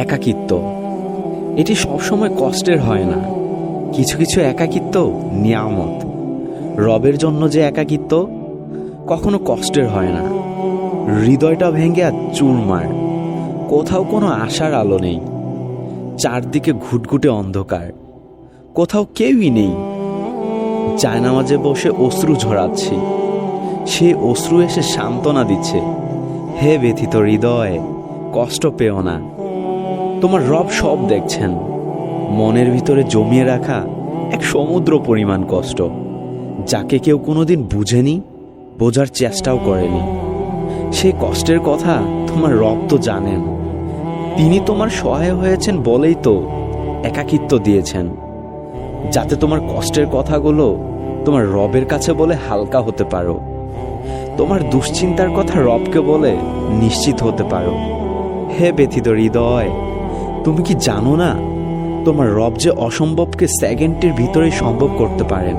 একাকিত্ব এটি সবসময় কষ্টের হয় না। কিছু কিছু একাকিত্ব নিয়ামত। রবের জন্য যে একাকিত্ব কখনো কষ্টের হয় না। হৃদয়টা ভেঙে আর চুরমার, কোথাও কোনো আশার আলো নেই, চারদিকে ঘুটঘুটে অন্ধকার, কোথাও কেউই নেই। জায়নামাজে বসে অশ্রু ঝরাচ্ছি, সে অশ্রু এসে সান্ত্বনা দিচ্ছে, হে ব্যথিত হৃদয়, কষ্ট পেও না, তোমার রব সব দেখছেন। মনের ভিতরে জমিয়ে রাখা এক সমুদ্র পরিমাণ কষ্ট, যাকে কেউ কোনোদিন বুঝেনি, বোঝার চেষ্টাও করেনি। সেই কষ্টের কথা তোমার রব তো জানেন। তিনি তোমার সহায় হয়েছেন বলেই তো একাকিত্ব দিয়েছেন, যাতে তোমার কষ্টের কথাগুলো তোমার রবের কাছে বলে হালকা হতে পারো, তোমার দুশ্চিন্তার কথা রবকে বলে নিশ্চিত হতে পারো। হে ব্যথিত হৃদয়, তুমি কি জানো না তোমার রব যে অসম্ভবকে সেকেন্ডের ভিতরেই সম্ভব করতে পারেন।